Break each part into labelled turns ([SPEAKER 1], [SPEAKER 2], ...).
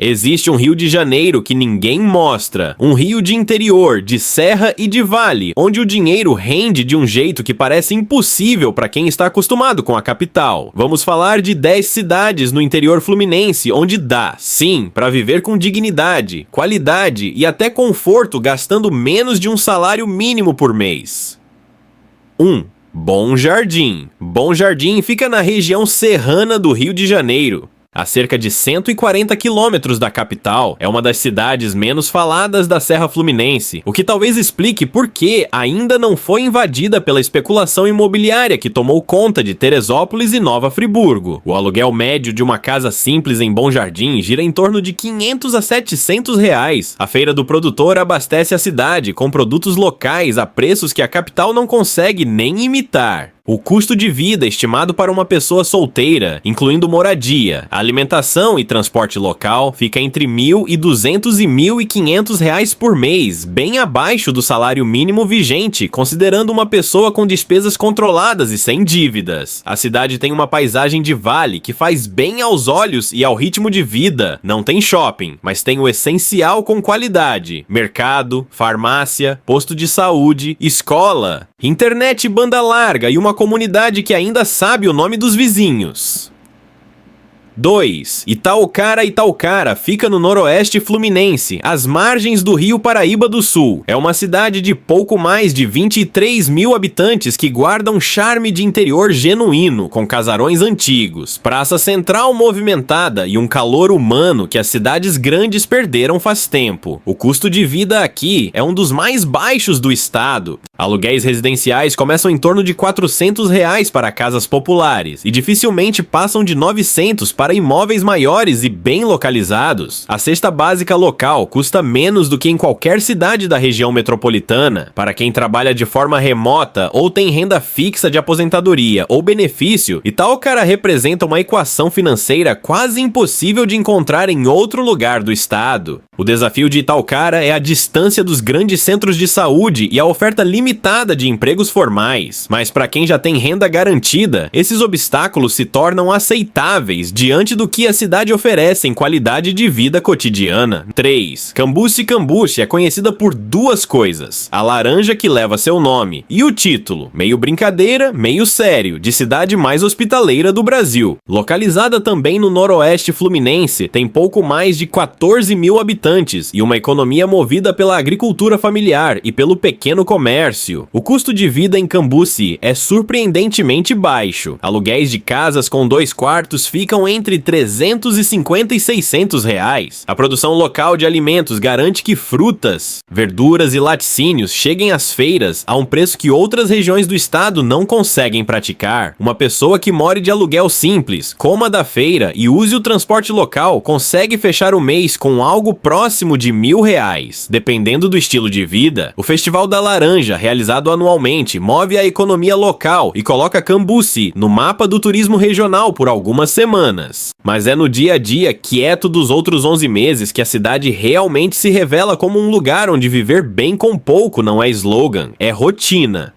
[SPEAKER 1] Existe um Rio de Janeiro que ninguém mostra, um Rio de interior, de serra e de vale, onde o dinheiro rende de um jeito que parece impossível para quem está acostumado com a capital. Vamos falar de 10 cidades no interior fluminense onde dá, sim, para viver com dignidade, qualidade e até conforto gastando menos de um salário mínimo por mês. 1. Bom Jardim. Bom Jardim fica na região serrana do Rio de Janeiro. A cerca de 140 quilômetros da capital, é uma das cidades menos faladas da Serra Fluminense, o que talvez explique por que ainda não foi invadida pela especulação imobiliária que tomou conta de Teresópolis e Nova Friburgo. O aluguel médio de uma casa simples em Bom Jardim gira em torno de 500 a 700 reais. A feira do produtor abastece a cidade com produtos locais a preços que a capital não consegue nem imitar. O custo de vida estimado para uma pessoa solteira, incluindo moradia, alimentação e transporte local, fica entre R$ 1.200 e R$ 1.500 reais por mês, bem abaixo do salário mínimo vigente, considerando uma pessoa com despesas controladas e sem dívidas. A cidade tem uma paisagem de vale que faz bem aos olhos e ao ritmo de vida. Não tem shopping, mas tem o essencial com qualidade: mercado, farmácia, posto de saúde, escola, internet e banda larga e uma comunidade que ainda sabe o nome dos vizinhos. 2. Itaocara fica no noroeste fluminense, às margens do Rio Paraíba do Sul. É uma cidade de pouco mais de 23 mil habitantes que guarda um charme de interior genuíno, com casarões antigos, praça central movimentada e um calor humano que as cidades grandes perderam faz tempo. O custo de vida aqui é um dos mais baixos do estado. Aluguéis residenciais começam em torno de R$ 400 reais para casas populares e dificilmente passam de 900 para imóveis maiores e bem localizados. A cesta básica local custa menos do que em qualquer cidade da região metropolitana. Para quem trabalha de forma remota ou tem renda fixa de aposentadoria ou benefício, Itaocara representa uma equação financeira quase impossível de encontrar em outro lugar do estado. O desafio de Itaocara é a distância dos grandes centros de saúde e a oferta limitada de empregos formais. Mas para quem já tem renda garantida, esses obstáculos se tornam aceitáveis diante do que a cidade oferece em qualidade de vida cotidiana. 3. Cambuci é conhecida por duas coisas: a laranja que leva seu nome e o título, meio brincadeira, meio sério, de cidade mais hospitaleira do Brasil. Localizada também no noroeste fluminense, tem pouco mais de 14 mil habitantes e uma economia movida pela agricultura familiar e pelo pequeno comércio. O custo de vida em Cambuci é surpreendentemente baixo. Aluguéis de casas com 2 quartos ficam entre 350 e 600 reais. A produção local de alimentos garante que frutas, verduras e laticínios cheguem às feiras a um preço que outras regiões do estado não conseguem praticar. Uma pessoa que more de aluguel simples, coma da feira e use o transporte local consegue fechar o mês com algo próximo de R$ 1.000. Dependendo do estilo de vida, o Festival da Laranja, realizado anualmente, move a economia local e coloca Cambuci no mapa do turismo regional por algumas semanas. Mas é no dia a dia quieto dos outros 11 meses que a cidade realmente se revela como um lugar onde viver bem com pouco não é slogan, é rotina.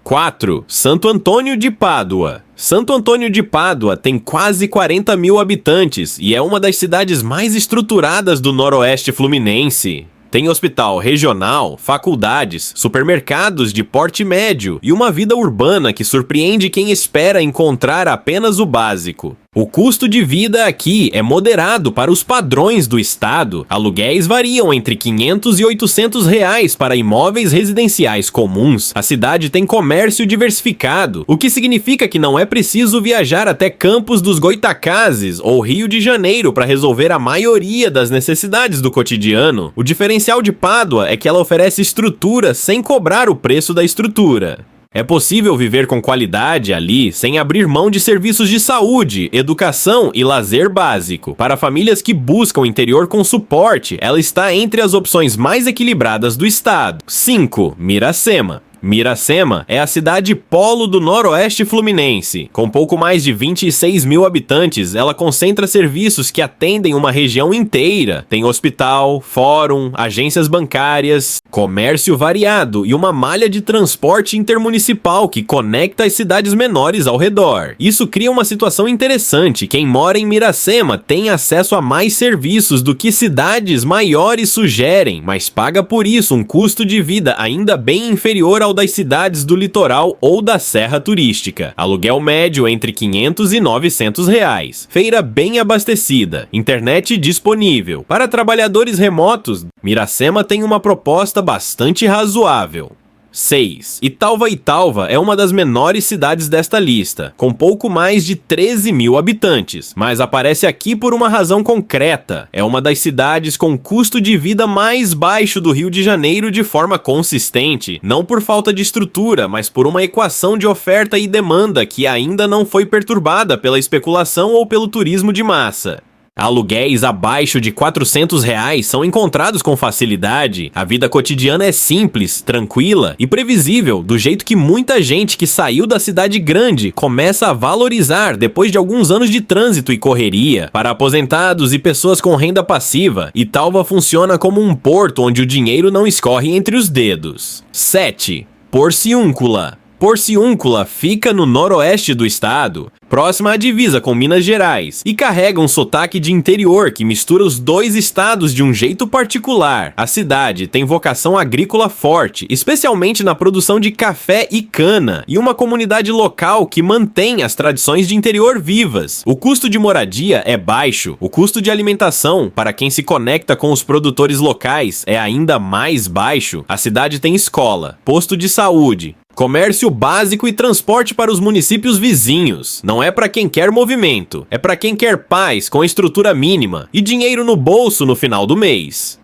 [SPEAKER 1] 4. Santo Antônio de Pádua. Santo Antônio de Pádua tem quase 40 mil habitantes e é uma das cidades mais estruturadas do noroeste fluminense. Tem hospital regional, faculdades, supermercados de porte médio e uma vida urbana que surpreende quem espera encontrar apenas o básico. O custo de vida aqui é moderado para os padrões do estado. Aluguéis variam entre 500 e 800 reais para imóveis residenciais comuns. A cidade tem comércio diversificado, o que significa que não é preciso viajar até Campos dos Goytacazes ou Rio de Janeiro para resolver a maioria das necessidades do cotidiano. O diferencial de Pádua é que ela oferece estrutura sem cobrar o preço da estrutura. É possível viver com qualidade ali sem abrir mão de serviços de saúde, educação e lazer básico. Para famílias que buscam o interior com suporte, ela está entre as opções mais equilibradas do estado. 5. Miracema. Miracema é a cidade polo do noroeste fluminense. Com pouco mais de 26 mil habitantes, ela concentra serviços que atendem uma região inteira. Tem hospital, fórum, agências bancárias, comércio variado e uma malha de transporte intermunicipal que conecta as cidades menores ao redor. Isso cria uma situação interessante. Quem mora em Miracema tem acesso a mais serviços do que cidades maiores sugerem, mas paga por isso um custo de vida ainda bem inferior ao das cidades do litoral ou da serra turística. Aluguel médio entre R$500 e R$900. Feira bem abastecida. Internet disponível. Para trabalhadores remotos, Miracema tem uma proposta bastante razoável. 6. Italva é uma das menores cidades desta lista, com pouco mais de 13 mil habitantes, mas aparece aqui por uma razão concreta. É uma das cidades com custo de vida mais baixo do Rio de Janeiro de forma consistente, não por falta de estrutura, mas por uma equação de oferta e demanda que ainda não foi perturbada pela especulação ou pelo turismo de massa. Aluguéis abaixo de R$400 são encontrados com facilidade. A vida cotidiana é simples, tranquila e previsível, do jeito que muita gente que saiu da cidade grande começa a valorizar depois de alguns anos de trânsito e correria. Para aposentados e pessoas com renda passiva, Italva funciona como um porto onde o dinheiro não escorre entre os dedos. 7. Porciúncula. Porciúncula fica no noroeste do estado, próxima à divisa com Minas Gerais, e carrega um sotaque de interior que mistura os dois estados de um jeito particular. A cidade tem vocação agrícola forte, especialmente na produção de café e cana, e uma comunidade local que mantém as tradições de interior vivas. O custo de moradia é baixo, o custo de alimentação, para quem se conecta com os produtores locais, é ainda mais baixo. A cidade tem escola, posto de saúde, comércio básico e transporte para os municípios vizinhos. Não é para quem quer movimento, é para quem quer paz com estrutura mínima e dinheiro no bolso no final do mês.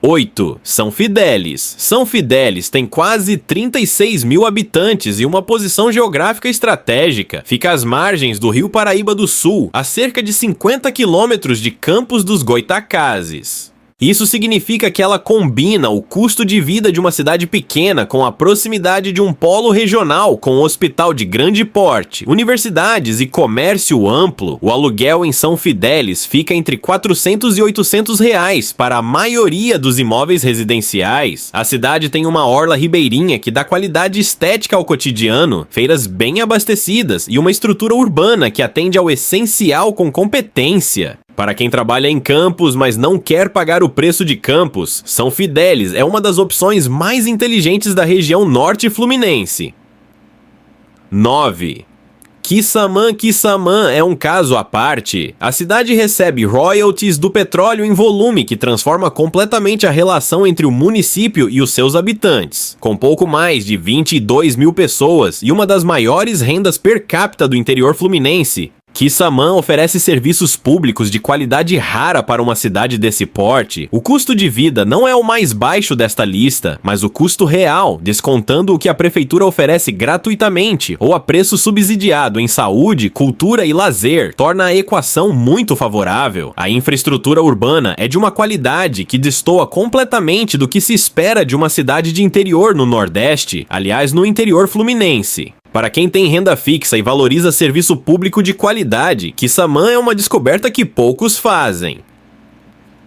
[SPEAKER 1] 8. São Fidélis. São Fidélis tem quase 36 mil habitantes e uma posição geográfica estratégica. Fica às margens do Rio Paraíba do Sul, a cerca de 50 quilômetros de Campos dos Goitacazes. Isso significa que ela combina o custo de vida de uma cidade pequena com a proximidade de um polo regional com um hospital de grande porte, universidades e comércio amplo. O aluguel em São Fidélis fica entre R$400 e R$800 para a maioria dos imóveis residenciais. A cidade tem uma orla ribeirinha que dá qualidade estética ao cotidiano, feiras bem abastecidas e uma estrutura urbana que atende ao essencial com competência. Para quem trabalha em Campos, mas não quer pagar o preço de Campos, São Fidélis é uma das opções mais inteligentes da região norte fluminense. 9. Quissamã é um caso à parte. A cidade recebe royalties do petróleo em volume que transforma completamente a relação entre o município e os seus habitantes. Com pouco mais de 22 mil pessoas e uma das maiores rendas per capita do interior fluminense, Quissamã oferece serviços públicos de qualidade rara para uma cidade desse porte. O custo de vida não é o mais baixo desta lista, mas o custo real, descontando o que a prefeitura oferece gratuitamente ou a preço subsidiado em saúde, cultura e lazer, torna a equação muito favorável. A infraestrutura urbana é de uma qualidade que destoa completamente do que se espera de uma cidade de interior no Nordeste, aliás, no interior fluminense. Para quem tem renda fixa e valoriza serviço público de qualidade, Quissamã é uma descoberta que poucos fazem.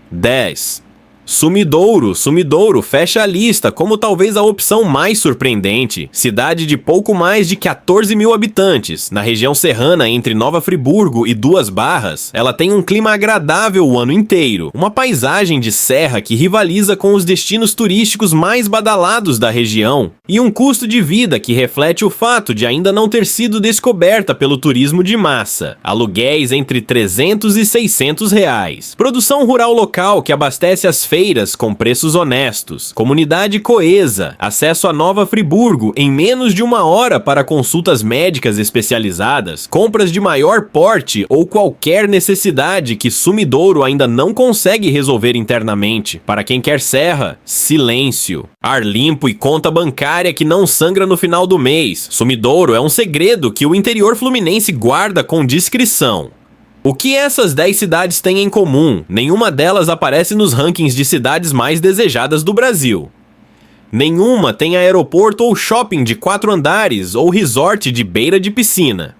[SPEAKER 1] 10. Sumidouro fecha a lista como talvez a opção mais surpreendente. Cidade de pouco mais de 14 mil habitantes, na região serrana entre Nova Friburgo e Duas Barras. Ela tem um clima agradável o ano inteiro, uma paisagem de serra que rivaliza com os destinos turísticos mais badalados da região, e um custo de vida que reflete o fato de ainda não ter sido descoberta pelo turismo de massa. Aluguéis entre R$300 e R$600. Produção rural local que abastece as feiras com preços honestos, comunidade coesa, acesso a Nova Friburgo em menos de 1 hora para consultas médicas especializadas, compras de maior porte ou qualquer necessidade que Sumidouro ainda não consegue resolver internamente. Para quem quer serra, silêncio, ar limpo e conta bancária que não sangra no final do mês. Sumidouro é um segredo que o interior fluminense guarda com discrição. O que essas 10 cidades têm em comum? Nenhuma delas aparece nos rankings de cidades mais desejadas do Brasil. Nenhuma tem aeroporto ou shopping de 4 andares ou resort de beira de piscina.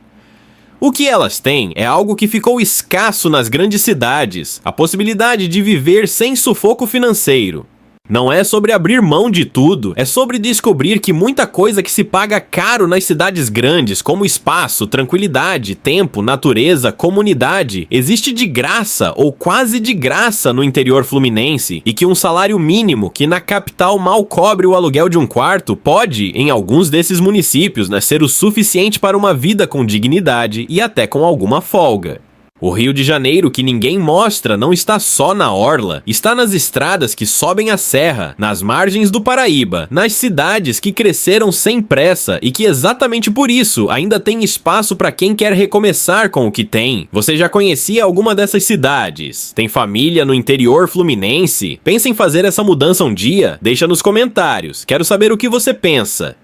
[SPEAKER 1] O que elas têm é algo que ficou escasso nas grandes cidades, a possibilidade de viver sem sufoco financeiro. Não é sobre abrir mão de tudo, é sobre descobrir que muita coisa que se paga caro nas cidades grandes, como espaço, tranquilidade, tempo, natureza, comunidade, existe de graça ou quase de graça no interior fluminense, e que um salário mínimo, que na capital mal cobre o aluguel de um quarto, pode, em alguns desses municípios, ser o suficiente para uma vida com dignidade e até com alguma folga. O Rio de Janeiro que ninguém mostra não está só na orla, está nas estradas que sobem a serra, nas margens do Paraíba, nas cidades que cresceram sem pressa e que exatamente por isso ainda tem espaço para quem quer recomeçar com o que tem. Você já conhecia alguma dessas cidades? Tem família no interior fluminense? Pensa em fazer essa mudança um dia? Deixa nos comentários, quero saber o que você pensa.